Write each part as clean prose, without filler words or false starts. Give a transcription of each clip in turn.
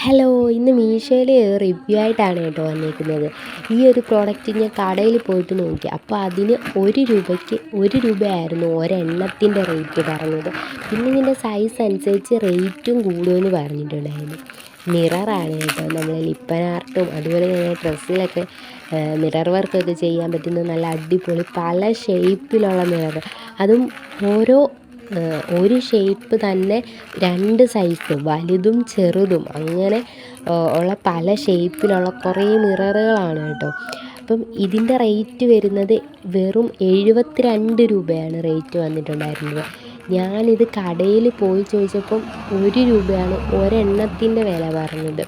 Hello, ഇന്ന് മീഷോയിൽ review ആയിട്ടാണ് കേട്ടോ വന്നിരിക്കുന്നത്. ഈ ഒരു പ്രോഡക്റ്റ് ഞാൻ കടയിൽ പോയിട്ട് നോക്കി. അപ്പോൾ അതിന് 1 രൂപയ്ക്ക് 1 രൂപയായിരുന്നു ഒരെണ്ണത്തിൻ്റെ റേറ്റ് പറഞ്ഞത്. പിന്നെ ഇതിൻ്റെ സൈസ് അനുസരിച്ച് റേറ്റും കൂടുമെന്ന് പറഞ്ഞിട്ടുണ്ടായിരുന്നു. മിററാണ് കേട്ടോ, നമ്മൾ ലിപ്പൻ ആർട്ടും അതുപോലെ തന്നെ ഡ്രസ്സിലൊക്കെ മിറർ വർക്കൊക്കെ ചെയ്യാൻ പറ്റുന്ന നല്ല അടിപൊളി പല ഷേപ്പിലുള്ള മിറർ. അതും ഓരോ ഒരു ഷേപ്പ് തന്നെ 2 സൈസ് വലുതും ചെറുതും അങ്ങനെ ഉള്ള പല ഷേപ്പിലുള്ള കുറേ മിററുകളാണ് കേട്ടോ. അപ്പം ഇതിൻ്റെ റേറ്റ് വരുന്നത് വെറും 72 രൂപയാണ് റേറ്റ് വന്നിട്ടുണ്ടായിരുന്നത്. ഞാനിത് കടയിൽ പോയി ചോദിച്ചപ്പം 1 രൂപയാണ് ഒരെണ്ണത്തിൻ്റെ വില പറഞ്ഞത്.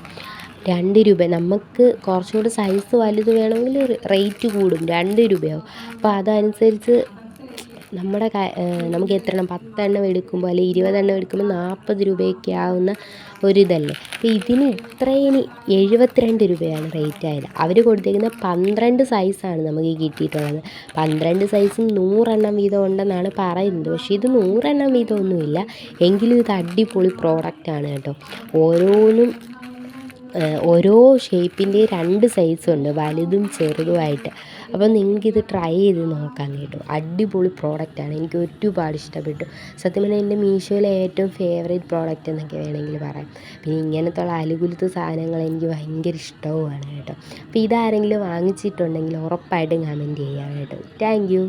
2 രൂപ, നമുക്ക് കുറച്ചുകൂടി സൈസ് വലുത് വേണമെങ്കിൽ റേറ്റ് കൂടും, 2 രൂപയാവും. അപ്പോൾ അതനുസരിച്ച് നമുക്ക് എത്ര എണ്ണം 10 എണ്ണം എടുക്കുമ്പോൾ അല്ലെങ്കിൽ 20 എണ്ണം എടുക്കുമ്പോൾ 40 രൂപയൊക്കെ ആവുന്ന ഒരിതല്ലേ. അപ്പോൾ ഇതിന് ഇത്രയും 72 രൂപയാണ് റേറ്റ് ആയത്. അവർ കൊടുത്തിരിക്കുന്ന 12 സൈസാണ് നമുക്ക് കിട്ടിയിട്ടുള്ളത്. 12 സൈസും 100 എണ്ണം വീതം ഉണ്ടെന്നാണ് പറയുന്നത്. പക്ഷേ ഇത് 100 എണ്ണം വീതമൊന്നുമില്ല, എങ്കിലും ഇത് അടിപൊളി പ്രോഡക്റ്റാണ് കേട്ടോ. ഓരോ ഷേപ്പിൻ്റെ 2 സൈസുണ്ട്, വലുതും ചെറുതുമായിട്ട്. അപ്പോൾ നിങ്ങൾക്കിത് ട്രൈ ചെയ്ത് നോക്കാം കേട്ടോ. അടിപൊളി പ്രോഡക്റ്റാണ്, എനിക്ക് ഒരുപാട് ഇഷ്ടപ്പെട്ടു. സത്യം പറഞ്ഞാൽ എൻ്റെ മീഷോയിലെ ഏറ്റവും ഫേവറേറ്റ് പ്രോഡക്റ്റ് എന്നൊക്കെ വേണമെങ്കിൽ പറയാം. പിന്നെ ഇങ്ങനത്തെ ഉള്ള അലുകുലത്ത് സാധനങ്ങൾ എനിക്ക് ഭയങ്കര ഇഷ്ടവുമാണ് കേട്ടോ. അപ്പോൾ ഇതാരെങ്കിലും വാങ്ങിച്ചിട്ടുണ്ടെങ്കിൽ ഉറപ്പായിട്ടും കമൻറ്റ് ചെയ്യാം കേട്ടോ. Thank you.